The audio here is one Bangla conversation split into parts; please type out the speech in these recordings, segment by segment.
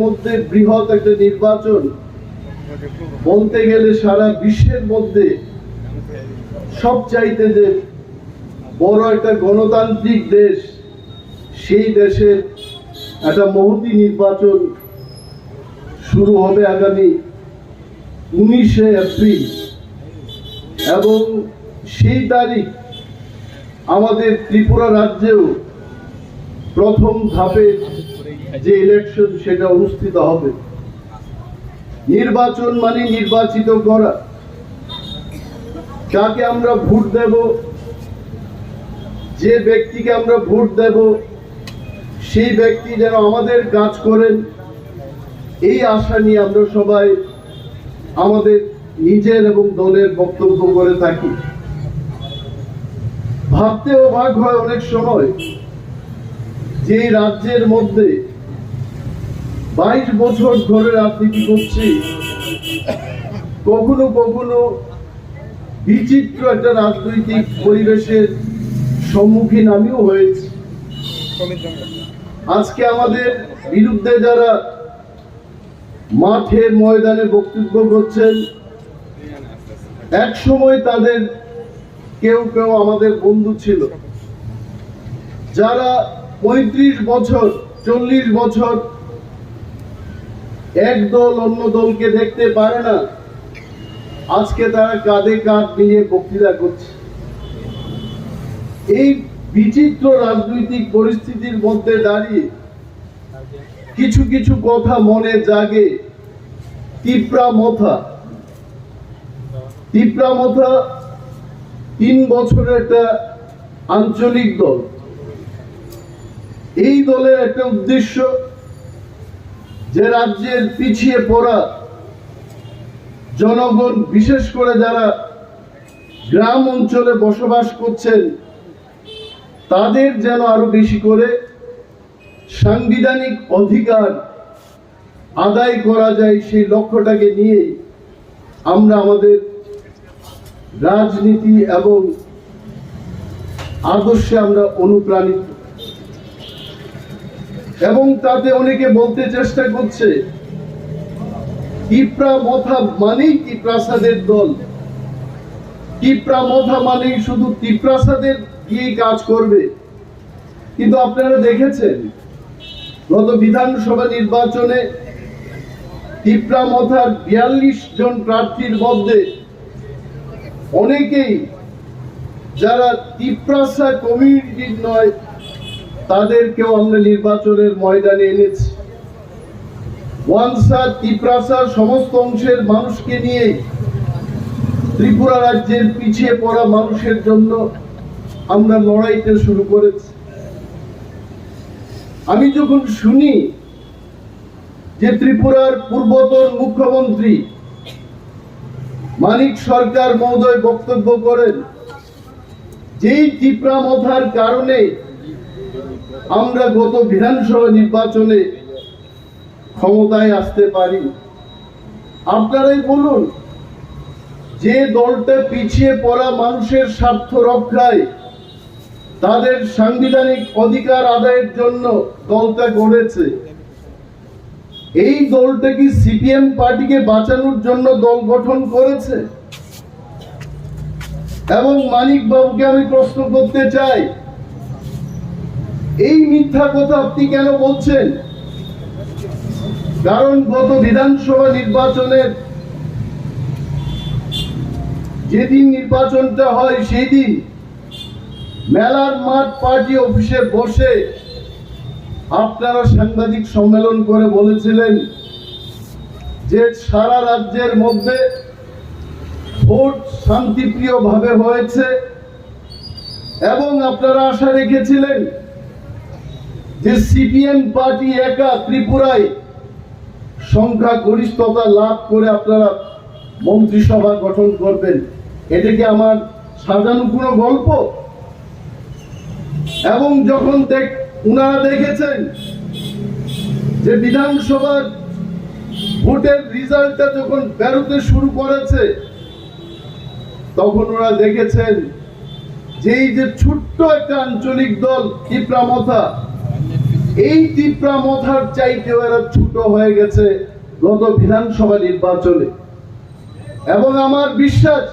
মধ্যে বৃহৎ একটা নির্বাচন, বলতে গেলে সারা বিশ্বের মধ্যে সবচাইতে যে বড় একটা গণতান্ত্রিক দেশ, সেই দেশের একটা মহতী নির্বাচন শুরু হবে আগামী 19শে এপ্রিল। এবং সেই তারিখ আমাদের ত্রিপুরা রাজ্যেও প্রথম ধাপে যে ইলেকশন সেটা অনুষ্ঠিত হবে। নির্বাচন মানে নির্বাচিত করা, যাকে আমরা ভোট দেব, যে ব্যক্তিকে আমরা ভোট দেব সেই ব্যক্তি যেন আমাদের কাজ করেন, এই আশা নিয়ে আমরা সবাই আমাদের নিজের এবং দলের বক্তব্য করে থাকি। ভাবতে অবাক হয় অনেক সময় যে রাজ্যের মধ্যে 22 বছর ধরে রাজনীতি করছি, কখনো কখনো বিচিত্র একটা রাজনৈতিক পরিবেশের সম্মুখীন আমিও হয়েছি। আজকে আমাদের বিরুদ্ধে যারা মাঠে ময়দানে বক্তব্য করছেন, এক সময় তাদের কেউ কেউ আমাদের বন্ধু ছিল, যারা 35 বছর 40 বছর এক দল অন্য দলকে দেখতে পারে না, আজকে তারা কাঁধে কাঁধ নিয়ে বক্তৃতা করছে। এই বিচিত্র রাজনৈতিক পরিস্থিতির মধ্যে দাঁড়িয়ে কিছু কিছু কথা মনে জাগে। তিপ্রামথা 3 বছরের একটা আঞ্চলিক দল। এই দলের একটা উদ্দেশ্য যে রাজ্যের পিছিয়ে পড়া জনগণ, বিশেষ করে যারা গ্রাম অঞ্চলে বসবাস করছেন, তাদের যেন আরো বেশি করে সাংবিধানিক অধিকার আদায় করা যায়, সেই লক্ষ্যটাকে নিয়ে আমরা আমাদের রাজনীতি এবং আদর্শে আমরা অনুপ্রাণিত। এবং তাতে অনেকে বলতে চেষ্টা করছে তিপ্রামথা মানেই তিপ্রাসাদের দল, তিপ্রামথা মানেই শুধু তিপ্রাসাদের দিয়ে কাজ করবে। কিন্তু আপনারা দেখেছেন গত বিধানসভা নির্বাচনে তিপ্রামথার 42 জন প্রার্থীর মধ্যে অনেকেই যারা তিপ্রাসা কমিউনিটির নয়, তাদেরকেও আমরা নির্বাচনের ময়দানে এনেছি। ওয়ানসা তিপ্রাসার সমস্ত অংশের মানুষকে নিয়ে ত্রিপুরা রাজ্যের পিছিয়ে পড়া মানুষের জন্য আমরা লড়াইতে শুরু করেছি। আমি যখন শুনি যে ত্রিপুরার পূর্বতন মুখ্যমন্ত্রী মানিক সরকার মহোদয় বক্তব্য করেন যেই তিপ্রামথার কারণে আমরা গত বিধানসভা নির্বাচনে ক্ষমতায় আসতে পারি, আপনারাই বলুন, যে দলটা পিছিয়ে পড়া মানুষের স্বার্থ রক্ষায়, তাদের সাংবিধানিক অধিকার আদায়ের জন্য দলটা গড়েছে, এই দলটা কি সিপিএম পার্টিকে বাঁচানোর জন্য দল গঠন করেছে? এবং মানিক বাবুকে আমি প্রশ্ন করতে চাই, এই মিথ্যা কথা আপনি কেন বলছেন? কারণ গত বিধানসভা নির্বাচনের যেদিন নির্বাচনটা হয়, সেই দিন মেলার মাঠ পার্টি অফিসে বসে আপনারা সাংবাদিক সম্মেলন করে বলেছিলেন যে সারা রাজ্যের মধ্যে ভোট শান্তিপ্রিয় ভাবে হয়েছে, এবং আপনারা আশা রেখেছিলেন যে সিপিএম পার্টি একা ত্রিপুরায় সংখ্যাগরিষ্ঠতা লাভ করে আপনারা মন্ত্রিসভা গঠন করবেন। এটা কি আমার সাজানো কোনো গল্প? এবং যখন উনারা দেখেছেন যে বিধানসভার ভোটের রেজাল্টটা যখন বেরোতে শুরু করেছে, তখন ওরা দেখেছেন যে এই যে ছোট্ট একটা আঞ্চলিক দল তিপ্রামথা, এই তিপ্রা মথার চাইতেও এরা ছোট হয়ে গেছে গত বিধানসভা নির্বাচনে। এবং আমার বিশ্বাস,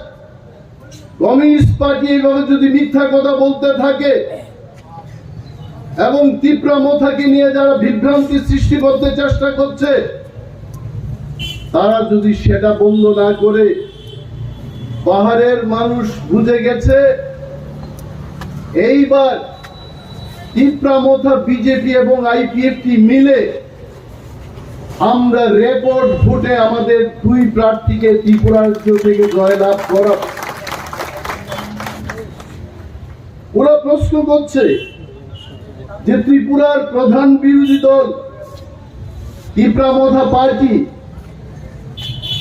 কমিউনিস্ট পার্টি এইভাবে যদি মিথ্যা কথা বলতে থাকে এবং তিপ্রা মথাকে নিয়ে যারা বিভ্রান্তি সৃষ্টি করতে চেষ্টা করছে, তারা যদি সেটা বন্ধ না করে, পাহাড়ের মানুষ বুঝে গেছে এইবার তিপ্রা মথা, বিজেপি এবং আইপিএফটি মিলে আমরা রেকর্ড ভোটে আমাদের দুই প্রার্থীকে ত্রিপুরা রাজ্য থেকে জয়লাভ করা। ওরা প্রশ্ন করছে যে ত্রিপুরার প্রধান বিরোধী দল তিপ্রা মথা পার্টি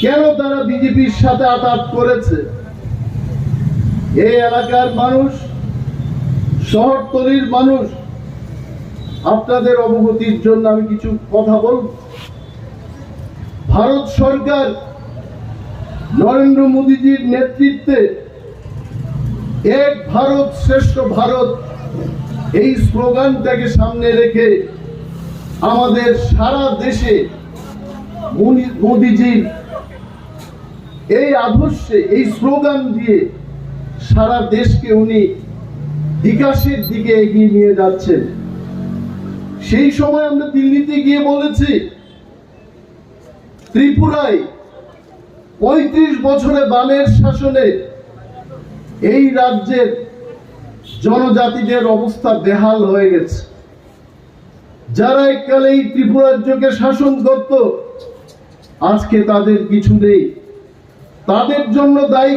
কেন তারা বিজেপির সাথে আঘাত করেছে। এই এলাকার মানুষ, শহরতলির মানুষ, আপনাদের অবগতির জন্য আমি কিছু কথা বলব। ভারত সরকার নরেন্দ্র মোদীজির নেতৃত্বে এক ভারত শ্রেষ্ঠ ভারত এই স্লোগানটাকে সামনে রেখে আমাদের সারা দেশে মোদীজির এই আদর্শে, এই স্লোগান দিয়ে সারা দেশকে উনি বিকাশের দিকে এগিয়ে নিয়ে যাচ্ছেন। সেই সময় আমরা দিল্লিতে গিয়ে বলেছি, ত্রিপুরায় ৩৫ বছরে বামের শাসনে এই রাজ্যের জনজাতিদের অবস্থা বেহাল হয়ে গেছে। যারা এককালে এই ত্রিপুরা রাজ্যকে শাসন করত, আজকে তাদের কিছু নেই। তাদের জন্য দায়ী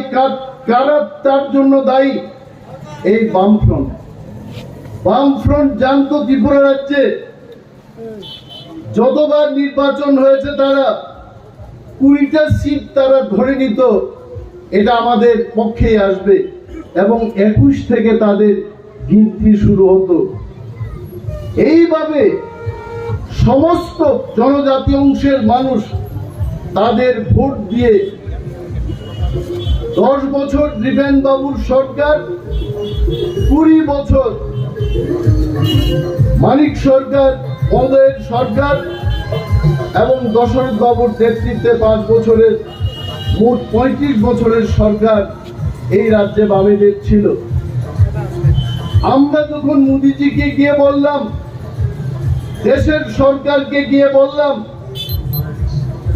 কারা? তার জন্য দায়ী এই বামফ্রন্ট। বামফ্রন্ট জানতো ত্রিপুরা রাজ্যে যতবার নির্বাচন হয়েছে তারা 20টা সিট তারা ধরে নিত, এটা আমাদের পক্ষেই আসবে, এবং 21 থেকে তাদের গিনতি শুরু হতো। এইভাবে সমস্ত জনজাতি অংশের মানুষ তাদের ভোট দিয়ে 10 বছর দীপেন বাবুর সরকার, 20 বছর মানিক সরকার, মহোদয়ের সরকার এবং দশরথ বাবুর নেতৃত্বে 5 বছরের, মোট 35 বছরের সরকার এই রাজ্যে বামেদের ছিল। আমরা যখন মোদীজিকে গিয়ে বললাম, দেশের সরকারকে গিয়ে বললাম,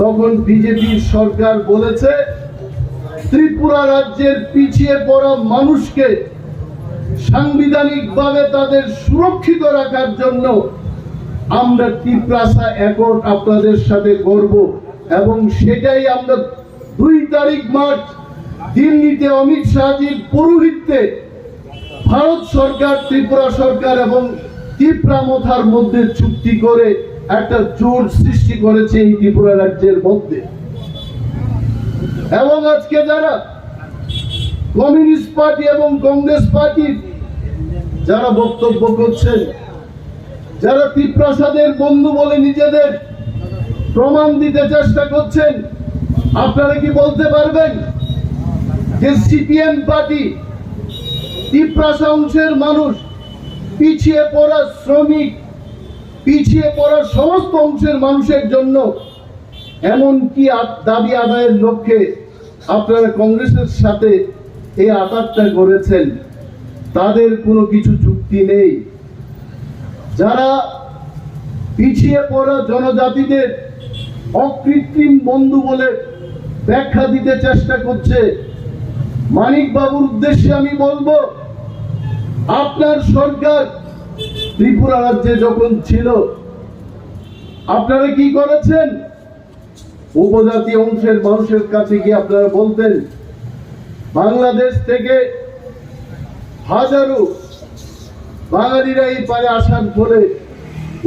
তখন বিজেপির সরকার বলেছে ত্রিপুরা রাজ্যের পিছিয়ে পড়া মানুষকে সাংবিধানিকভাবে তাদের সুরক্ষিত রাখার জন্য আমরা ত্রিপ্রাসা অ্যাকর্ড আপনাদের সাথে করব, এবং সেটাই আমরা 2 তারিখ মার্চ দিল্লিতে অমিত শাহজির পৌরোহিত্যে ভারত সরকার, ত্রিপুরা সরকার এবং তিপ্রা মথার মধ্যে চুক্তি করে একটা জোট সৃষ্টি করেছে এই ত্রিপুরা রাজ্যের মধ্যে। এবং আজকে যারা কমিউনিস্ট পার্টি এবং কংগ্রেস পার্টির যারা বক্তব্য করছেন, যারা ত্রিপ্রাসাদের বন্ধু বলে নিজেদের প্রমাণ দিতে চেষ্টা করছেন, আপনারা কি বলতে পারবেন যে সিপিএম পার্টি ত্রিপ্রাসা অংশের মানুষ, পিছিয়ে পড়া শ্রমিক, পিছিয়ে পড়া সমস্ত অংশের মানুষের জন্য এমন কি দাবি আদায়ের লক্ষ্যে আপনারা কংগ্রেসের সাথে এই আঘাতটা করেছেন? তাদের কোনো কিছু যুক্তি নেই। যারা পিছিয়ে পড়া জনজাতিদের অকৃত্রিম বন্ধু বলে ব্যাখ্যা দিতে চেষ্টা করছে, মানিক বাবুর উদ্দেশ্যে আমি বলবো, আপনার সরকার ত্রিপুরা রাজ্যে যখন ছিল, আপনারা কি করেছেন? উপজাতি অংশের মানুষের কাছে গিয়ে আপনারা বলতেন, বাংলাদেশ থেকে হাজারো বাঙালিরা এই পারে আসার ফলে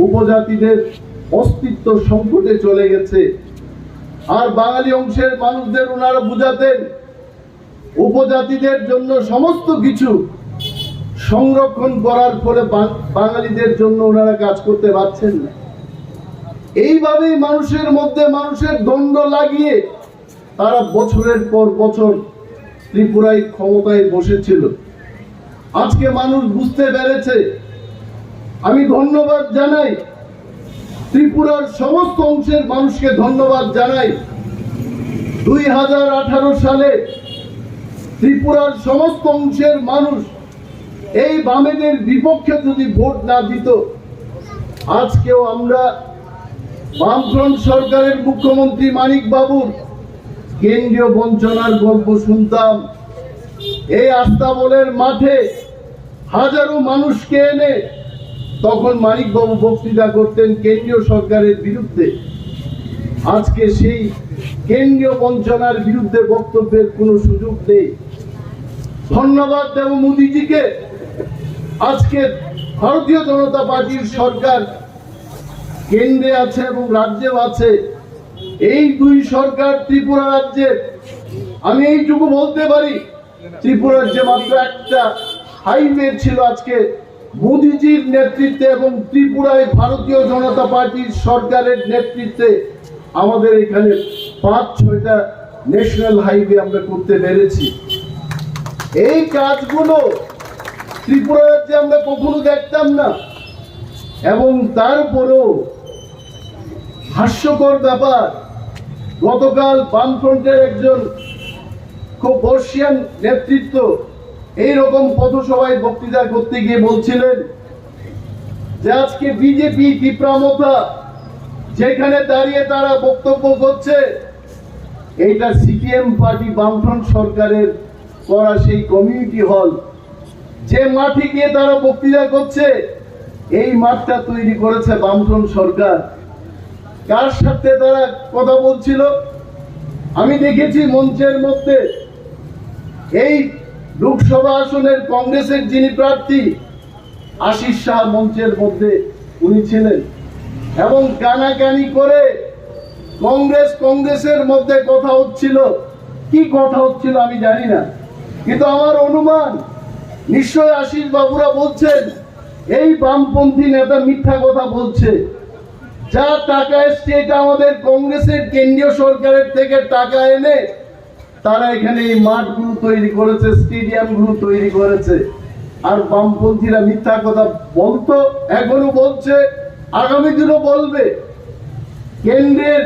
উপজাতিদের অস্তিত্ব সংকটে চলে গেছে। আর বাঙালি অংশের মানুষদের ওনারা বুঝাতেন, উপজাতিদের জন্য সমস্ত কিছু সংরক্ষণ করার ফলে বাঙালিদের জন্য ওনারা কাজ করতে পারছেন না। এইভাবেই মানুষের মধ্যে মানুষের দ্বন্দ্ব লাগিয়ে তারা বছরের পর বছর ত্রিপুরায় ক্ষমতায় বসেছিল। আজকে মানুষ বুঝতে পেরেছে। আমি ধন্যবাদ জানাই ত্রিপুরার সমস্ত অংশের মানুষকে ধন্যবাদ জানাই। 2018 সালে ত্রিপুরার সমস্ত অংশের মানুষ এই বামেদের বিপক্ষে যদি ভোট না দিত, আজকেও আমরা বামফ্রন্ট সরকারের মুখ্যমন্ত্রী মানিক বাবুর কেন্দ্রীয় বঞ্চনার গল্প শুনতাম। এই আস্তাবলের মাঠে হাজারো মানুষকে এনে তখন মানিক বাবু বক্তৃতা করতেন কেন্দ্রীয় সরকারের বিরুদ্ধে। আজকে সেই কেন্দ্রীয় বঞ্চনার বিরুদ্ধে বক্তব্যের কোনো সুযোগ নেই। ধন্যবাদ দেব মোদিজিকে। আজকে ভারতীয় জনতা পার্টির সরকার কেন্দ্রে আছে এবং রাজ্যেও আছে। এই দুই সরকার ত্রিপুরা রাজ্যে, আমি এইটুকু বলতে পারি, ত্রিপুরার যে মাত্র একটা হাইওয়ে ছিল, আজকে মোদিজির নেতৃত্বে এবং ত্রিপুরায় ভারতীয় জনতা পার্টির সরকারের নেতৃত্বে আমাদের এখানে 5-6টা ন্যাশনাল হাইওয়ে আমরা করতে পেরেছি। এই কাজগুলো ত্রিপুরা রাজ্যে আমরা কখনো দেখতাম না। এবং তারপরেও হাস্যকর ব্যাপার, গতকাল বামফ্রন্টের একজন খুব বর্ষিয়ান নেতৃত্ব এইরকম পথসভায় বক্তৃতা করতে গিয়ে বলছিলেন যে আজকে বিজেপি তীব্রামতা যেখানে দাঁড়িয়ে তারা বক্তব্য করছে, এইটা সিপিএম পার্টি বামফ্রন্ট সরকারের করা সেই কমিউনিটি হল। যে মাঠে গিয়ে তারা বক্তৃতা করছে, এই মাঠটা তৈরি করেছে বামফ্রন্ট সরকার। কার সাথে তারা কথা বলছিল? আমি দেখেছি মঞ্চের মধ্যে এই লোকসভা আসনের কংগ্রেসের যিনি প্রার্থী আশিস শাহ মঞ্চের মধ্যে উনি ছিলেন এবং কানাকানি করে কংগ্রেসের মধ্যে কথা হচ্ছিল। কি কথা হচ্ছিল আমি জানি না, কিন্তু আমার অনুমান নিশ্চয় আশিস বাবুরা বলছেন এই বামপন্থী নেতা মিথ্যা কথা বলছে। যা টাকা এসছে এটা আমাদের কংগ্রেসের কেন্দ্রীয় সরকারের থেকে টাকা এনে তারা এখানে এই মাঠগুলো তৈরি করেছে, স্টেডিয়ামগুলো তৈরি করেছে। আর বামপন্থীরা মিথ্যা কথা বলতো, এখনো বলছে, আগামী দিনও বলবে। কেন্দ্রের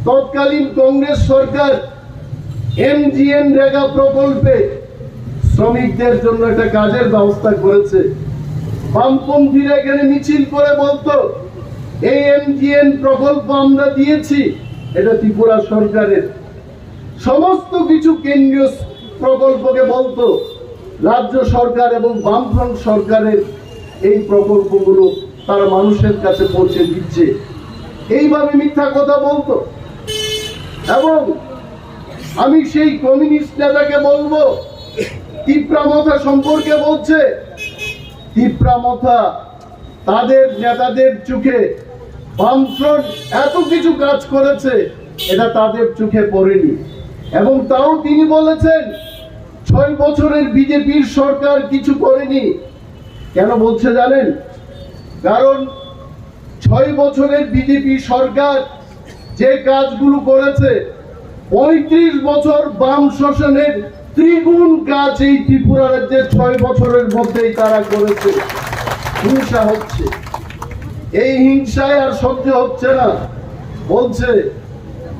তৎকালীন কংগ্রেস সরকার এমজিএন রেগা প্রকল্পে শ্রমিকদের জন্য একটা কাজের ব্যবস্থা করেছে। বামপন্থীরা এখানে মিছিল করে বলতো এই এমজিএন প্রকল্প আমরা দিয়েছি, এটা ত্রিপুরা সরকারের। সমস্ত কিছু কেন্দ্রীয় প্রকল্পকে বলতো রাজ্য সরকার এবং বামফ্রন্ট সরকারের এই প্রকল্পগুলো তারা মানুষের কাছে পৌঁছে দিচ্ছে। এইভাবে মিথ্যা কথা বলতো। এবং আমি সেই কমিউনিস্ট নেতাকে বলবো, তীব্রামথা সম্পর্কে বলছে, তীব্রামথা তাদের নেতাদের চোখে বামফ্রন্ট এত কিছু কাজ করেছে এটা তাদের চোখে পড়েনি। এবং তাও তিনি বলেছেন 6 বছরের বিজেপির সরকার কিছু করেনি। কেন বলছে জানেন? কারণ 6 বছরের বিজেপি সরকার যে কাজগুলো করেছে 35 বছর বাম শাসনের ত্রিগুণ কাজ এই ত্রিপুরা রাজ্যে 6 বছরের মধ্যেই তারা করেছে। হিংসা হচ্ছে, এই হিংসায় আর সহ্য হচ্ছে না, বলছে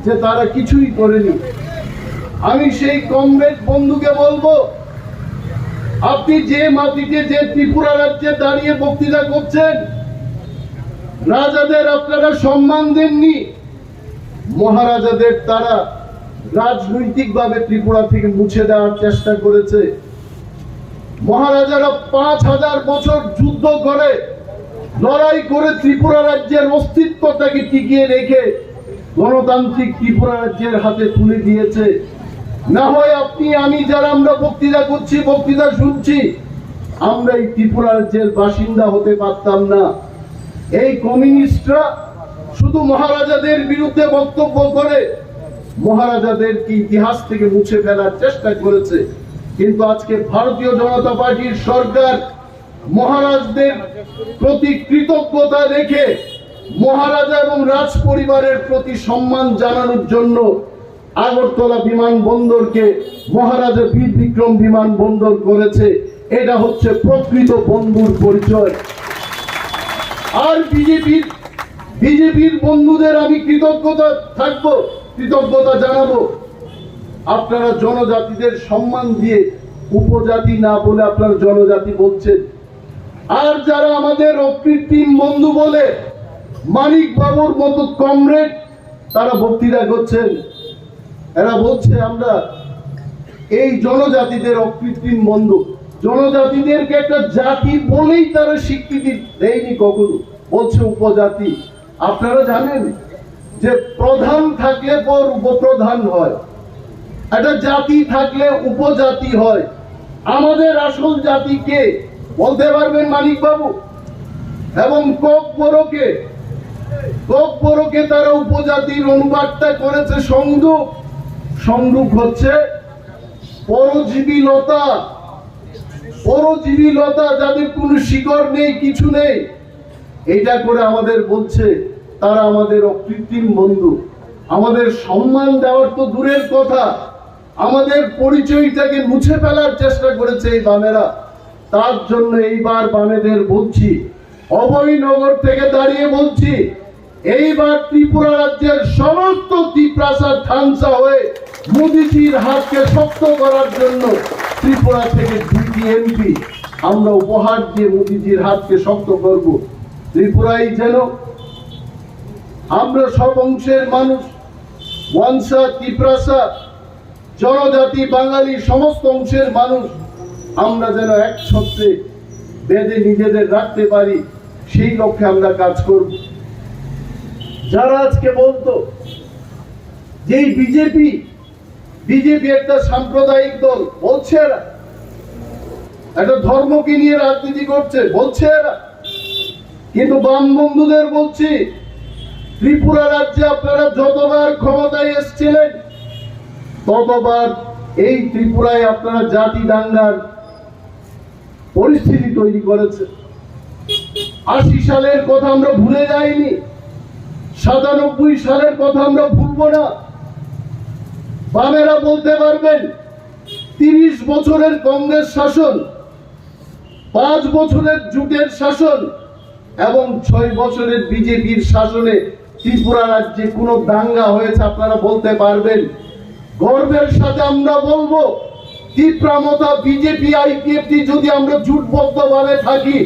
যে তারা কিছুই করেনি। আমি সেই কমরেড বন্ধুকে বলবো, আপনি যে মাটিতে যে ত্রিপুরা রাজ্যে দাঁড়িয়ে বক্তৃতা করছেন, রাজাদের আপনারা সম্মান দেননি। মহারাজাদের তারা রাজনৈতিকভাবে ত্রিপুরা থেকে মুছে দেওয়ার চেষ্টা করেছে। মহারাজারা 5000 বছর যুদ্ধ করে লড়াই করে ত্রিপুরা রাজ্যের অস্তিত্বটাকে টিকিয়ে রেখে গণতান্ত্রিক ত্রিপুরা রাজ্যের হাতে তুলে দিয়েছে। না হয় আপনি আমি যারা আমরা বক্তৃতা করছি, বক্তৃতা শুনছি, আমরা এই ত্রিপুরা রাজ্যের বাসিন্দা হতে পারতাম না। এই কমিউনিস্টরা শুধু মহারাজাদের বিরুদ্ধে বক্তব্য করে মহারাজাদেরকে ইতিহাস থেকে মুছে ফেলার চেষ্টা করেছে। কিন্তু আজকে ভারতীয় জনতা পার্টির সরকার মহারাজদের প্রতি কৃতজ্ঞতা রেখে মহারাজা এবং রাজ পরিবারের প্রতি সম্মান জানানোর জন্য আগরতলা বিমানবন্দরকে মহারাজা বীর বিক্রম বিমানবন্দর করেছে। এটা হচ্ছে প্রকৃত বন্ধুর পরিচয়। আর বিজেপির বন্ধুদের আমি কৃতজ্ঞতা জানাবো। আপনারা জনজাতিদের সম্মান দিয়ে উপজাতি না বলে আপনারা জনজাতি বলছেন। আর যারা আমাদের অকৃত্রিম বন্ধু বলে মানিক বাবুর মতো কমরেড তারা বক্তৃতা করছেন, এরা বলছে আমরা এই জনজাতিদের অকৃত্রিম বন্ধু। জনজাতিদেরকে একটা জাতি বলেই তারা স্বীকৃতি দেয়নি কখনো, বলছে উপজাতি। আপনারা জানেন যে প্রধান থাকলে পর উপপ্রধান হয়, একটা জাতি থাকলে উপজাতি হয়। আমাদের আসল জাতি কে বলতে পারবেন মানিক বাবু? এবং ককবরকে তারা উপজাতির অনুবাদটা করেছে সংযোগ হচ্ছে পরজীবী লতা যাদের কোনো শিকড় নেই, কিছু নেই, এটা করে আমাদের বলছে তারা আমাদের অকৃত্রিম বন্ধু। আমাদের সম্মান দেওয়ার তো দূরের কথা, আমাদের পরিচয়টাকে মুছে ফেলার চেষ্টা করেছে এই বামেরা। তার জন্য এইবার বামেদের বলছি, অভয়নগর থেকে দাঁড়িয়ে বলছি, এইবার ত্রিপুরা রাজ্যের সমস্ত ত্রিপ্রাসাদ ধ্বংস হয়ে মোদিজির হাতকে শক্ত করার জন্য ত্রিপুরা থেকে 2টি এমপি আমরা উপহার দিয়ে মোদিজির হাতকে শক্ত করব। ত্রিপুরায় যেন আমরা সব অংশের মানুষ, ওয়ানসা, ত্রিপ্রাসা, জনজাতি, বাঙালি, সমস্ত অংশের মানুষ আমরা যেন এক ছত্রে বেঁধে নিজেদের রাখতে পারি, সেই লক্ষ্যে আমরা কাজ করব। যারা আজকে বলতো যে বিজেপি একটা সাম্প্রদায়িক দল, বলছে এরা একটা ধর্মকে নিয়ে রাজনীতি করছে, বলছে এরা। কিন্তু বাম বন্ধুদের বলছি, ত্রিপুরা রাজ্যে আপনারা যতবার ক্ষমতায় এসেছিলেন ততবার এই ত্রিপুরায় আপনারা জাতি দাঙ্গার পরিস্থিতি তৈরি করেছে। 80 সালের কথা আমরা ভুলে যাইনি, 97 সালের কথা আমরা ভুলবো না। বামেরা বলতে পারবেন 30 বছরের কংগ্রেস শাসন, 5 বছরের জোটের শাসন এবং 6 বছরের বিজেপির শাসনে ত্রিপুরা রাজ্যে কোন দাঙ্গা হয়েছে আপনারা বলতে পারবেন? গর্বের সাথে আমরা বলবো, ত্রিপুরামতা বিজেপি আইপিএফটি যদি আমরা জোটবদ্ধ ভাবে থাকি,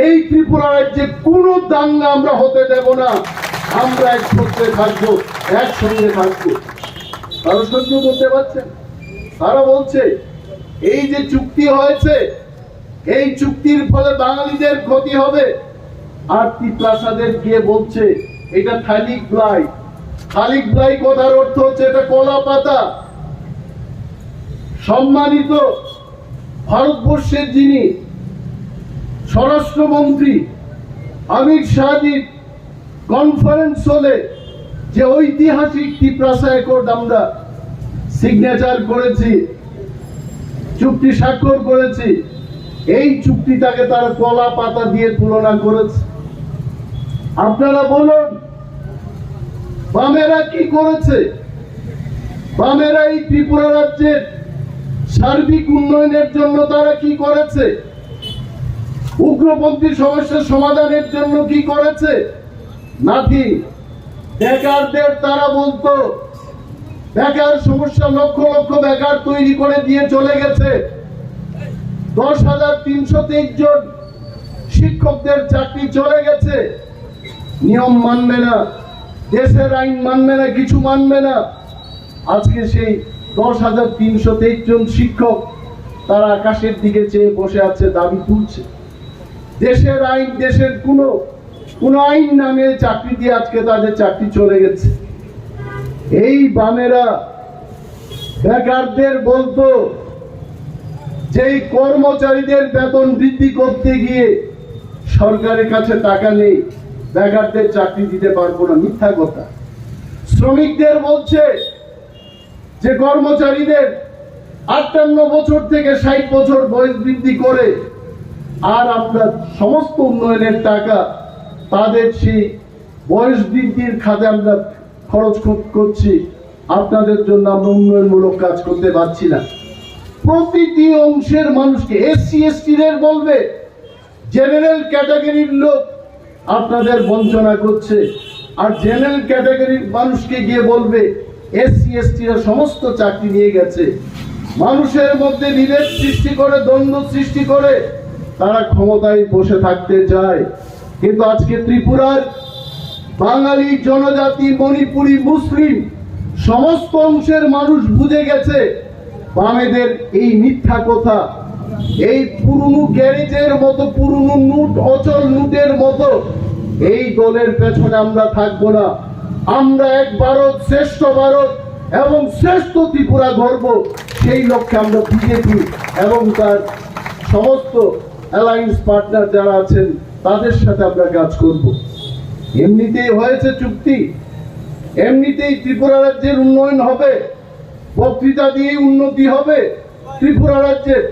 এই ত্রিপুরা রাজ্যে কোনো দাঙ্গা আমরা হতে দেব না। আমরা একসঙ্গে থাকবো, একসঙ্গে থাকবো। তারা সহ্য করতে পারছেন? তারা বলছে এই যে চুক্তি হয়েছে, এই চুক্তির ফলে বাঙালিদের ক্ষতি হবে। আর ত্রিপ্রাসাদের গিয়ে বলছে এটা থালিক ব্লাই কথার অর্থ হচ্ছে এটা কলা পাতা। সম্মানিত ভারতবর্ষের যিনি স্বরাষ্ট্রমন্ত্রী অমিত শাহজির কনফারেন্স হলে যে ঐতিহাসিক ত্রিপ্রাসা অ্যাকর্ড আমরা সিগনেচার করেছি, চুক্তি স্বাক্ষর করেছি, এই চুক্তিটাকে তারা কলা পাতা দিয়ে তুলনা করেছে। আপনারা বলুন বামেরা কি করেছে? বামেরা এই ত্রিপুরা রাজ্যের সার্বিক উন্নয়নের জন্য তারা কি করেছে? উগ্রপন্থী সমস্যার সমাধানের জন্য কি করেছে? নাথিং। বেকারদের তারা বলতো বেকার সমস্যা, লক্ষ লক্ষ বেকার তৈরি করে দিয়ে চলে গেছে। 10,323 জন শিক্ষকদের চাকরি চলে গেছে। নিয়ম মানবে না, দেশের আইন মানবে না, কিছু মানবে না। আজকে সেই 10,323 জন শিক্ষক তারা আকাশের দিকে চেয়ে বসে আছে, দাবি তুলছে। দেশের আইন, দেশের কোন আইন নামে চাকরি দিয়ে আজকে তাদের চাকরি চলে গেছে। এই বামেরা বেকারদের বলতো যে কর্মচারীদের বেতন বৃদ্ধি করতে গিয়ে সরকারের কাছে টাকা নেই, বেকারদের চাকরি দিতে পারবো না, মিথ্যা কথা। শ্রমিকদের বলছে যে কর্মচারীদের 58 বছর থেকে 60 বছর বয়স বৃদ্ধি করে, আর আমরা সমস্ত উন্নয়নের টাকা তাদের সেই বয়স বৃদ্ধির খাতে আমরা খরচ করছি। আপনাদের জন্য আমরা উন্নয়নমূলক কাজ করতে পারছি না। প্রতিটি অংশের মানুষকে, এসসি এসটিদের বলবে, জেনারেল ক্যাটাগরির লোক আপনাদের বঞ্চনা করছে। আর জেনারেল ক্যাটাগরির মানুষকে গিয়ে বলবে এসসি এসটিরা সমস্ত চাকরি নিয়ে গেছে। মানুষের মধ্যে বিভেদ সৃষ্টি করে, দ্বন্দ্ব সৃষ্টি করে তারা ক্ষমতায় বসে থাকতে চায়। কিন্তু আজকে ত্রিপুরার বাঙালি জনজাতি, মণিপুরি, মুসলিম সমস্ত অংশের মানুষ বুঝে গেছে বামেদের এই মিথ্যা কথা, এই পুরনো গ্যারেজের মতো, পুরনো নোট, অচল নোটের মতো এই দলের পেছনে আমরা থাকবো না। আমরা এক ভারত, শ্রেষ্ঠ ভারত এবং শ্রেষ্ঠ ত্রিপুরা গর্ব, সেই লক্ষ্যে আমরা বিজেপি এবং তার সমস্ত অ্যালায়েন্স পার্টনার যারা আছেন তাদের সাথে আমরা কাজ করব। এমনিতেই হয়েছে চুক্তি, এমনিতেই ত্রিপুরা রাজ্যের উন্নয়ন হবে, বক্তৃতা দিয়ে উন্নতি হবে ত্রিপুরা রাজ্যের।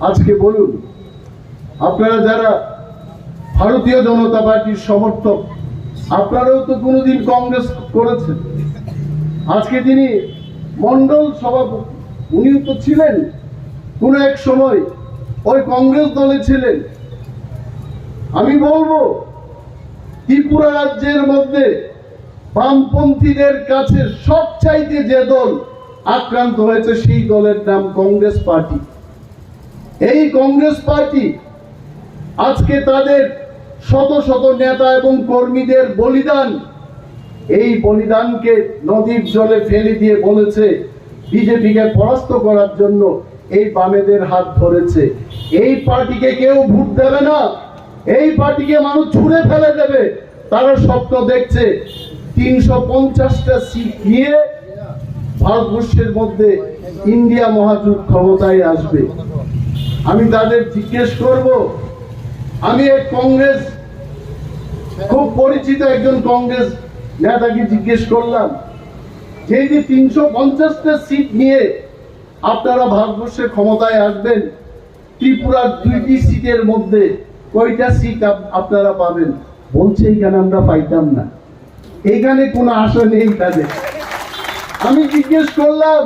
আজকে বলুন, আপনারা যারা ভারতীয় জনতা পার্টির সমর্থক, আপনারাও তো কোনোদিন কংগ্রেস করেছেন। আজকে তিনি মন্ডল সভাপতি, উনিও তো ছিলেন কোন এক সময় ওই কংগ্রেস দলে ছিলেন। আমি বলবো ত্রিপুরা রাজ্যের মধ্যে বামপন্থীদের কাছে সবচাইতে যে দল আক্রান্ত হয়েছে সেই দলের নাম কংগ্রেস পার্টি। এই কংগ্রেস পার্টি আজকে তাদের শত শত নেতা এবং কর্মীদের বলিদান, এই বলিদানকে নদীর জলে ফেলে দিয়ে বলেছে বিজেপিকে পরাস্ত করার জন্য এই বামেদের হাত ধরেছে। এই পার্টিকে কেউ ভোট দেবে না, এই পার্টিকে মানুষ ছুঁড়ে ফেলে দেবে। তারা স্বপ্ন দেখছে 350টা সিট নিয়ে ভারতবর্ষের মধ্যে ইন্ডিয়া মহাজোট ক্ষমতায় আসবে। আমি তাদের জিজ্ঞেস করব, আমি এক কংগ্রেস খুব পরিচিত একজন কংগ্রেস নেতাকে জিজ্ঞেস করলাম যে 350টা সিট নিয়ে আপনারা ভারতবর্ষের ক্ষমতায় আসবেন, ত্রিপুরার 2টি সিটের মধ্যে কয়টা সিট আপনারা পাবেন? বলছে এইখানে আমরা পাইতাম না, এইখানে কোনো আশা নেই তাদের। আমি জিজ্ঞেস করলাম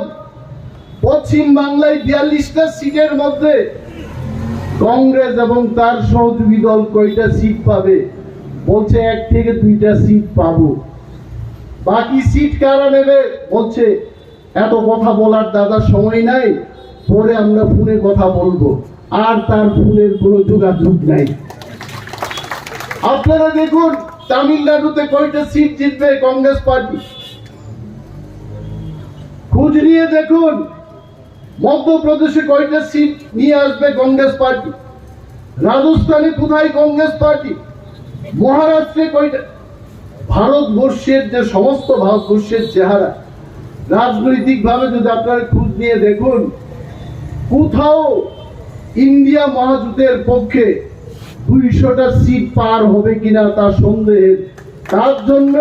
পশ্চিম বাংলায় 42টা সিটের মধ্যে কংগ্রেস এবং তার সহযোগী দল কয়টা সিট পাবে? বলছে 1 থেকে 2টা সিট পাবো। বাকি সিট কারা নেবে? বলছে এত কথা বলার দাদা সময় নাই, পরে আমরা ফোনে কথা বলবো। আর তার ফোনের কোনো যোগাযোগ নাই। আপনারা দেখুন তামিলনাড়ুতে কয়টা সিট জিতবে কংগ্রেস পার্টি, খোঁজ নিয়ে দেখুন। মধ্যপ্রদেশে কয়টা সিট নিয়ে আসবে কংগ্রেস পার্টি, রাজস্থানে কোথায় কংগ্রেস পার্টি, মহারাষ্ট্রে কয়টা। ভারতবর্ষের যে সমস্ত ভারতবর্ষের চেহারা, রাজনৈতিক ভাবে যদি আপনারা খোঁজ নিয়ে দেখুন, কোথাও ইন্ডিয়া মহাজোটের পক্ষে 200টা সিট পার হবে কিনা তা সন্দেহের। তার জন্য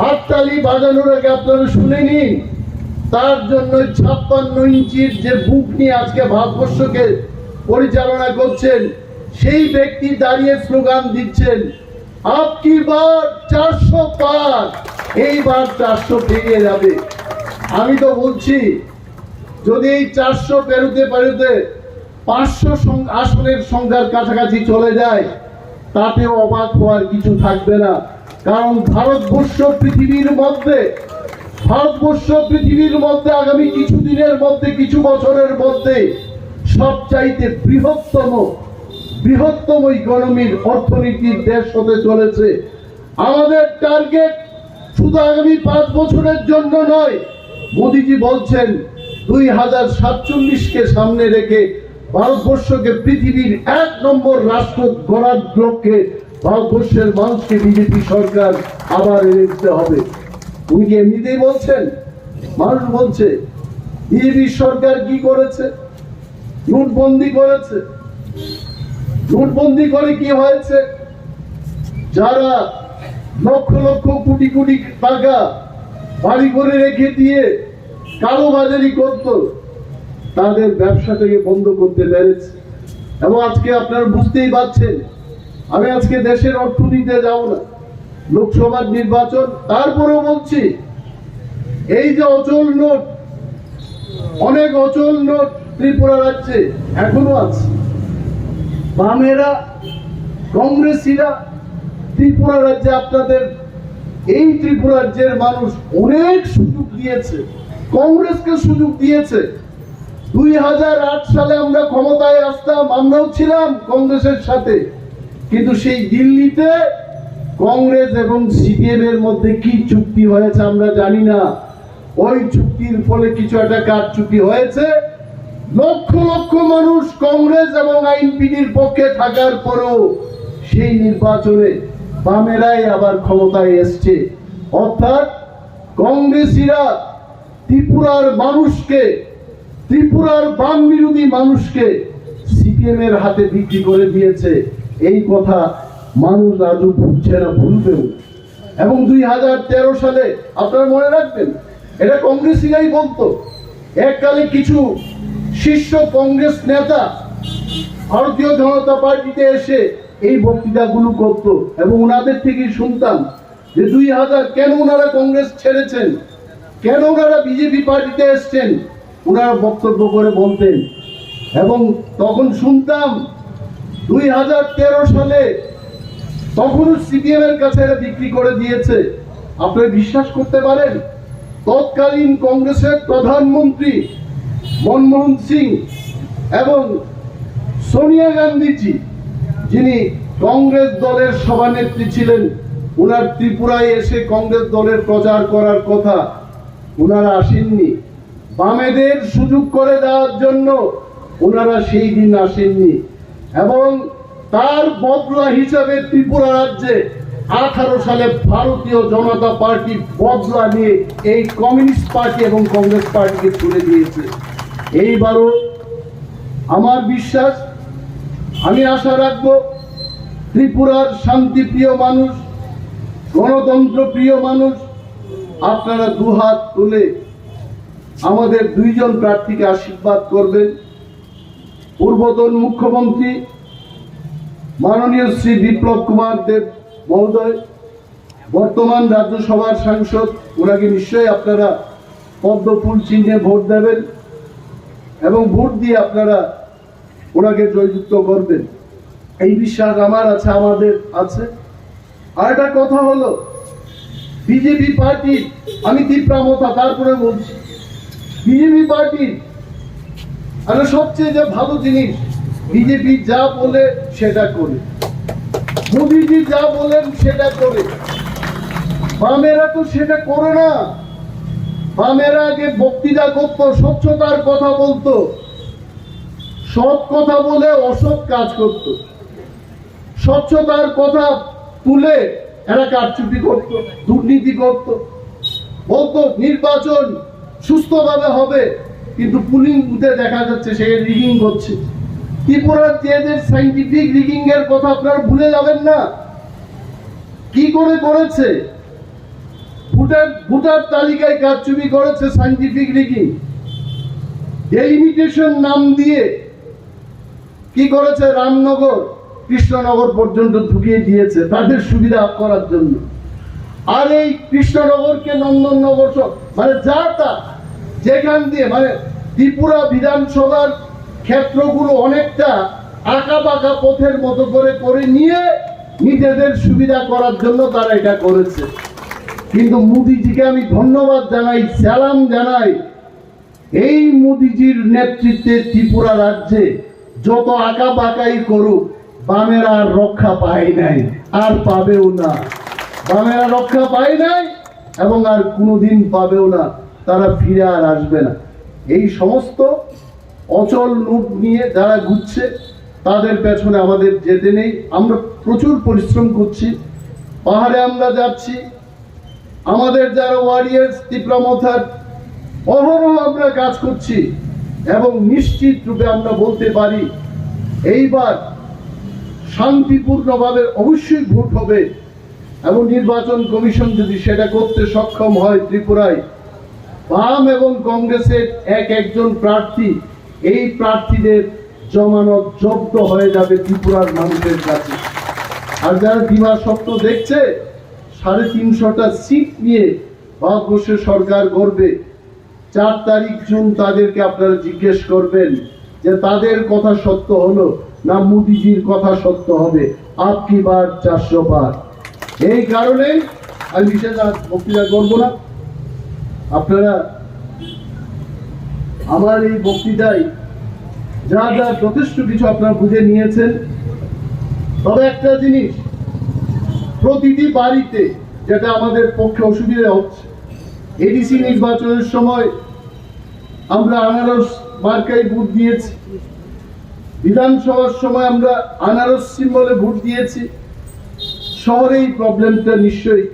হাততালি বাজানোর আগে আপনারা শুনে নিন, তার জন্য 56 ইঞ্চির যে বুক নিয়ে আজকে ভারতবর্ষকে পরিচালনা করছেন সেই ব্যক্তি দাঁড়িয়ে স্লোগান দিচ্ছেন আপকি বার 400 পার, এইবার 400 পেরিয়ে যাবে। আমি তো বলছি যদি এই 400 পেরোতে পেরোতে 500 আসনের সংখ্যার কাছাকাছি চলে যায়, তাতেও অবাক হওয়ার কিছু থাকবে না। কারণ ভারতবর্ষ পৃথিবীর মধ্যে আগামী কিছু দিনের মধ্যে, কিছু বছরের মধ্যে সবচাইতে বৃহত্তম ইকোনমির, অর্থনীতির দেশ হতে চলেছে। আমাদের টার্গেট শুধু আগামী 5 বছরের জন্য নয়, মোদিজি বলছেন 2047কে সামনে রেখে ভারতবর্ষকে পৃথিবীর 1 নম্বর রাষ্ট্র গড়ার লক্ষ্যে ভারতবর্ষের মানুষকে বিজেপি সরকার আবার এনে দিতে হবে। উনি কি এমনিতেই বলছেন? মানুষ বলছে। বিজেপি সরকার কি করেছে? নোটবন্দি করেছে। নোটবন্দি করে কি হয়েছে? যারা লক্ষ লক্ষ কোটি কোটি টাকা বাড়ি করে রেখে দিয়ে কালোবাজারি করত, তাদের ব্যবসা থেকে বন্ধ করতে পেরেছে। এবং আজকে আপনারা বুঝতেই পারছেন, আমি আজকে দেশের অর্থনীতিতে যাব না, লোকসভার নির্বাচন, তারপরেও বলছি এই যে অচল নোট, অনেক অচল নোট ত্রিপুরা রাজ্যে এখনো আছে। বামেরা, কংগ্রেসীরা ত্রিপুরা রাজ্যে আপনাদের এই ত্রিপুরা রাজ্যের মানুষ অনেক সুযোগ দিয়েছে, কংগ্রেসকে সুযোগ দিয়েছে। 2008 সালে আমরা ক্ষমতায় আসতাম, আমরাও ছিলাম কংগ্রেসের সাথে, কিন্তু সেই দিল্লিতে কংগ্রেস এবং সিপিএম এর মধ্যে কি চুক্তি হয়েছে আমরা জানি না। ওই চুক্তির ফলে কিছু একটা কারচুপি হয়েছে। লক্ষ লক্ষ মানুষ কংগ্রেস এবং আইএনপির পক্ষে থাকার পরেও সেই নির্বাচনে বামেরাই আবার ক্ষমতায় এসছে। অর্থাৎ কংগ্রেসীরা ত্রিপুরার মানুষকে, ত্রিপুরার বাম বিরোধী মানুষকে সিপিএম এর হাতে বিক্রি করে দিয়েছে। এই কথা মানুষ আজও ভুলছে না, ভুলবেও। এবং 2013 সালে আপনারা মনে রাখবেন, এটা কংগ্রেসীরাই বলতো। এককালে কিছু শীর্ষ কংগ্রেস নেতা ভারতীয় জনতা পার্টিতে এসে এই বক্তৃতাগুলো করত এবং ওনাদের থেকেই শুনতাম যে 2000 কেন ওনারা কংগ্রেস ছেড়েছেন, কেন ওনারা বিজেপি পার্টিতে এসছেন, ওনারা বক্তব্য করে বলতেন। এবং তখন শুনতাম 2013 সালে তখনও সিপিএম এর কাছে এরা বিক্রি করে দিয়েছে। আপনারা বিশ্বাস করতে পারেন, তৎকালীন কংগ্রেসের প্রধানমন্ত্রী মনমোহন সিং এবং সোনিয়া গান্ধীজি, যিনি কংগ্রেস দলের সভানেত্রী ছিলেন, ওনার ত্রিপুরায় এসে কংগ্রেস দলের প্রচার করার কথা, ওনারা আসেননি। বামেদের সুযোগ করে দেওয়ার জন্য ওনারা সেই দিন আসেননি। এবং তার বদলা হিসাবে ত্রিপুরা রাজ্যে 18 সালে ভারতীয় জনতা পার্টি বদলা নিয়ে এই কমিউনিস্ট পার্টি এবং কংগ্রেস পার্টিকে তুলে দিয়েছে। এইবারও আমার বিশ্বাস, আমি আশা রাখবো ত্রিপুরার শান্তিপ্রিয় মানুষ, গণতন্ত্র প্রিয় মানুষ, আপনারা দুহাত তুলে আমাদের দুইজন প্রার্থীকে আশীর্বাদ করবেন। পূর্বতন মুখ্যমন্ত্রী মাননীয় শ্রী বিপ্লব কুমার দেব মহোদয়, বর্তমান রাজ্যসভার সাংসদ, ওনাকে নিশ্চয়ই আপনারা পদ্মফুল চিহ্নে ভোট দেবেন এবং ভোট দিয়ে আপনারা ওনাকে জয়যুক্ত করবেন। এই বিশ্বাস আমার আছে, আমাদের আছে। আর একটা কথা হলো, বিজেপি পার্টি, আমি তীব্রামতা তারপরে বলছি, বিজেপি পার্টির আর সবচেয়ে যে ভালো জিনিস, বিজেপি যা বলে সেটা করে, মোদীজি যা বলেন সেটা করে। বামেরা তো সেটা করে না। বামেরা আগে বক্তৃতা করতো, স্বচ্ছতার কথা বলতো, সৎ কথা বলে অসৎ কাজ করত। স্বচ্ছতার কথা তুলে এরা কারচুপি করত, দুর্নীতি করত, বলতো নির্বাচন সুস্থভাবে হবে, কিন্তু পুলিং বুথে দেখা যাচ্ছে সে রিগিং করছে। ত্রিপুরার যে সাইন্টিফিক রিগিং এর কথা আপনারা ভুলে যাবেন না। কি করে করেছে? ভোটার তালিকায় কারচুপি করেছে, সাইন্টিফিক রিগিং। ডেলিমিটেশন নাম দিয়ে কি করেছে? রামনগর, কৃষ্ণনগর পর্যন্ত ঢুকিয়ে দিয়েছে তাদের সুবিধা করার জন্য। আর এই কৃষ্ণনগরকে নন্দননগর, মানে যা তা যেখান দিয়ে, মানে ত্রিপুরা বিধানসভার ক্ষেত্রগুলো অনেকটা আঁকা বাঁকা পথের মতো করে নিয়ে নিজেদের সুবিধা করার জন্য তারা এটা করেছে। কিন্তু মোদিজিকে আমি ধন্যবাদ জানাই, সালাম জানাই। এই মোদিজির নেতৃত্বে ত্রিপুরা রাজ্যে যত আঁকা বাঁকাই করুক, বামেরা আর রক্ষা পায় নাই, আর পাবেও না। বামেরা রক্ষা পায় নাই এবং আর কোনোদিন পাবেও না, তারা ফিরে আর আসবে না। এই সমস্ত অচল লুট নিয়ে যারা ঘুরছে তাদের পেছনে আমাদের যেতে নেই। আমরা প্রচুর পরিশ্রম করছি, পাহাড়ে আমরা যাচ্ছি, আমাদের যারা ওয়ারিয়ার্স তীব্রামথার অহরহ আমরা কাজ করছি এবং নিশ্চিত রূপে আমরা বলতে পারি এইবার শান্তিপূর্ণভাবে অবশ্যই ভোট হবে। এবং নির্বাচন কমিশন যদি সেটা করতে সক্ষম হয়, ত্রিপুরায় বাম এবং কংগ্রেসের একজন প্রার্থী, এই প্রার্থীদের জমানত জব্দ হয়ে যাবে ত্রিপুরার মানুষের কাছে। আর যারা দিবা স্বপ্ন দেখছে 350টা সিট নিয়ে ভারতবর্ষের সরকার করবে, 4 তারিখ জুন তাদেরকে আপনারা জিজ্ঞেস করবেন যে তাদের কথা সত্য হলো না মোদিজির কথা সত্য হবে। আপকি বার 400 বার। এই কারণে আমি বিশেষ আর বক্তৃতা করবো না। আপনারা আমার এই বক্তৃতায় যা যা যথেষ্ট কিছু আপনারা বুঝে নিয়েছেন। তবে একটা জিনিস, প্রতিটি বাড়িতে যেটা আমাদের পক্ষে অসুবিধা হচ্ছে, এডিসি নির্বাচনের সময় আমরা আনারস মার্কায় ভোট দিয়েছি, বিধানসভার সময় আমরা আনারস সিম্বলে ভোট দিয়েছি। শহরে এই প্রবলেমটা নিশ্চয়ই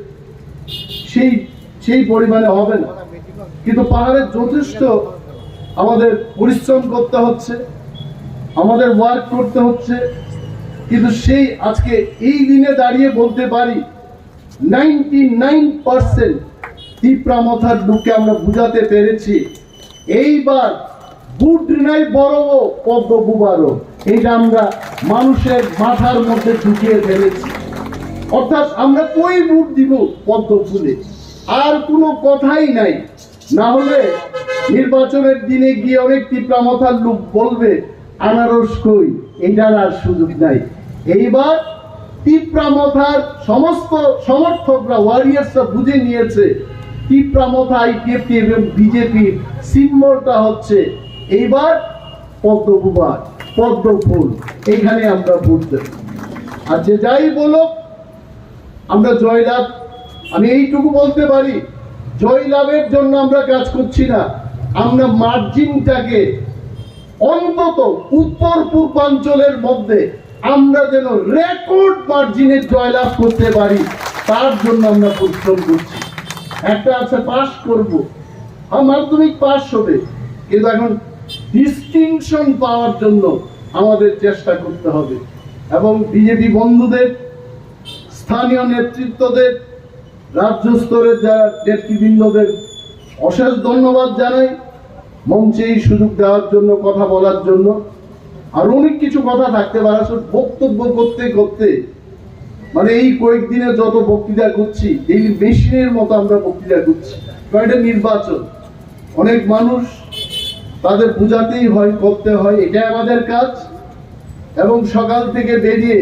সেই পরিমাণে হবে না, কিন্তু পাহাড়ে যথেষ্ট আমাদের পরিশ্রম করতে হচ্ছে, আমাদের ওয়ার্ক করতে হচ্ছে। কিন্তু সেই আজকে এই দিনে দাঁড়িয়ে বলতে পারি 99% তিপ্রামথার লোককে আমরা বুঝাতে পেরেছি এইবার বুট নাই বড় পদ্ম বুবারও, এটা আমরা মানুষের মাথার মধ্যে ঢুকিয়ে ফেলেছি। অর্থাৎ আমরা কই বুট দিব পদ্ম ফুলে, আর কোনো কথাই নাই। না হলে নির্বাচনের দিনে গিয়ে অনেক তিপ্রামথার লোক বলবে আনারস কই, এটার আর সুযোগ নাই। এইবার তিপ্রামথার সমস্ত সমর্থকরা, ওয়ারিয়ার্সরা বুঝে নিয়েছে তিপ্রামথা, আইপিএফটি এবং বিজেপির সিম্বলটা হচ্ছে এইবার পদ্ম বুবার, পদ্ম ফুল। এইখানে আমরা ভোট দেব। আর যে যাই বলো, আমরা জয়লাভ, আমি এইটুকু বলতে পারি, জয়লাভের জন্য আমরা কাজ করছি না। আমরা মার্জিনটাকে অন্তত উত্তর পূর্বাঞ্চলের মধ্যে আমরা যেন রেকর্ড মার্জিনে জয়লাভ করতে পারি, তার জন্য আমরা পরিশ্রম করছি। একটা আছে পাস করব, মাধ্যমিক পাস হবে, কিন্তু এখন ডিস্টিংশন পাওয়ার জন্য আমাদের চেষ্টা করতে হবে। এবং বিজেপি বন্ধুদের, স্থানীয় নেতৃত্বদের, রাজ্য স্তরের যারা নেতৃবৃন্দদের অশেষ ধন্যবাদ জানাই মঞ্চে এই সুযোগ দেওয়ার জন্য, কথা বলার জন্য। আর অনেক কিছু কথা থাকতে পারে, বক্তব্য করতে করতে মানে এই কয়েকদিনে যত বক্তৃতা করছি, এই মেশিনের মতো আমরা বক্তৃতা করছি। এটা নির্বাচন, অনেক মানুষ, তাদের বোঝাতেই হয়, করতে হয়, এটাই আমাদের কাজ। এবং সকাল থেকে বেরিয়ে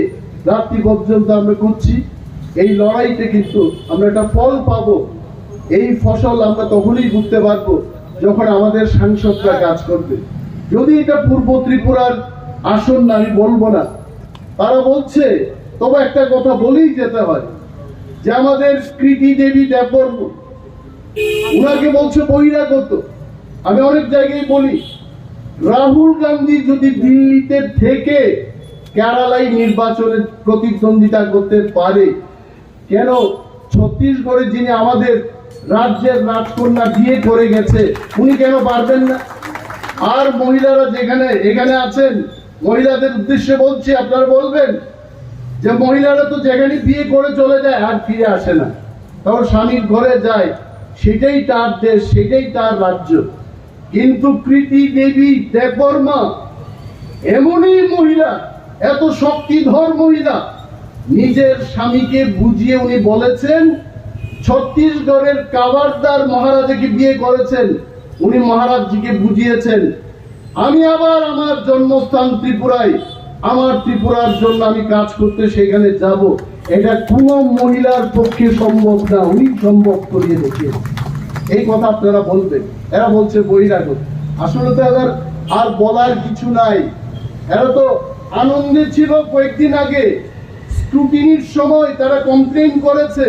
রাত্রি পর্যন্ত আমরা করছি এই লড়াইতে, কিন্তু আমরা একটা ফল পাবো। এই ফসল আমরা তখনই বুঝতে পারবো যখন আমাদের সাংসদরা কাজ করবে। যদি এটা পূর্ব ত্রিপুরার আসন না, আমি বলবো না, তারা বলছে, তবে একটা কথা বলেই যেতে হয় যে আমাদের কৃতি দেবী দেববর্ম, উনাকে বলছে বহিরাগত। আমি অনেক জায়গায় বলি, রাহুল গান্ধী যদি দিল্লিতে থেকে কেরালায় নির্বাচনে প্রতিদ্বন্দ্বিতা করতে পারে, কেন ছত্তিশগড়ে যিনি আমাদের রাজ্যের রাজকন্যা বিয়ে করে গেছে, উনি কেন পারবেন না? আর মহিলারা যেখানে এখানে আছেন, মহিলাদের উদ্দেশ্যে বলছি, আপনারা বলবেন যে মহিলারা তো যেখানে বিয়ে করে চলে যায় আর ফিরে আসে না, তখন স্বামীর ঘরে যায়, সেটাই তার দেশ, সেটাই তার রাজ্য। কিন্তু কৃতি দেবী দেববর্মা এমনই মহিলা, এত শক্তিধর মহিলা, নিজের স্বামীকে বুঝিয়ে উনি বলেছেন, ছত্তিশগড়ের কাবারদার মহারাজাকে বিয়ে করেছেন, উনি মহারাজজিকে বুঝিয়েছেন আমি আবার আমার জন্মস্থান ত্রিপুরায়, আমার ত্রিপুরার জন্য আমি কাজ করতে সেখানে যাব। এটা কোনো মহিলার পক্ষে সম্ভব না, উনি সম্ভব করিয়ে দেখিয়েছেন। এই কথা আপনারা বলবেন। এরা বলছে বহিরাগত, আসলে তো এদের আর বলার কিছু নাই। এরা তো আনন্দে ছিল। কয়েকদিন আগে স্ক্রুটিনির সময় তারা কমপ্লেন করেছে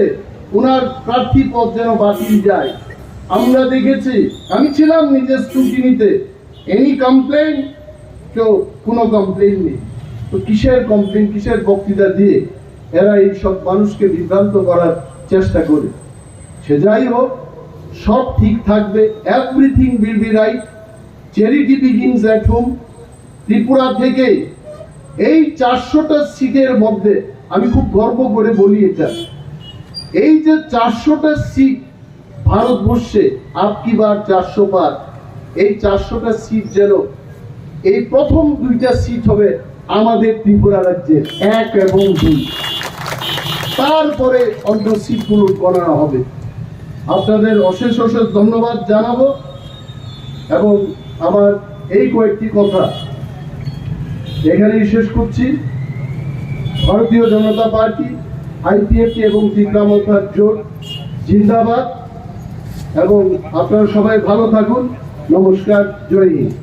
ওনার প্রার্থী পদ যেন বাতিল যায়। আমরা দেখেছি, আমি ছিলাম নিজের স্ক্রুটিনিতে, এনি কমপ্লেন, কেউ কোনো কমপ্লেন নেই। তো কিসের কমপ্লেন, কিসের বক্তৃতা দিয়ে এরা এই সব মানুষকে বিভ্রান্ত করার চেষ্টা করে? সে যাই হোক, সব ঠিক থাকবে। Everything will be right. Charity begins at home. Tripura থেকে এই 400টা সিটের মধ্যে আমি খুব গর্ব করে বলি, এটা এই যে 400টা সিট ভারতবর্ষে, আপকি বার 400 পার, এই 400টা সিট যেন এই প্রথম 2টা সিট হবে আমাদের ত্রিপুরা রাজ্যের 1 এবং 2, তারপরে অন্য সিটগুলো গণনা হবে। আপনাদের অশেষ অশেষ ধন্যবাদ জানাবো। এবং আমার এই কয়েকটি কথা এখানেই শেষ করছি। ভারতীয় জনতা পার্টি, আইপিএফটি এবং তিপ্রামথার জোট জিন্দাবাদ এবং আপনারা সবাই ভালো থাকুন। নমস্কার, জয় হিন্দ।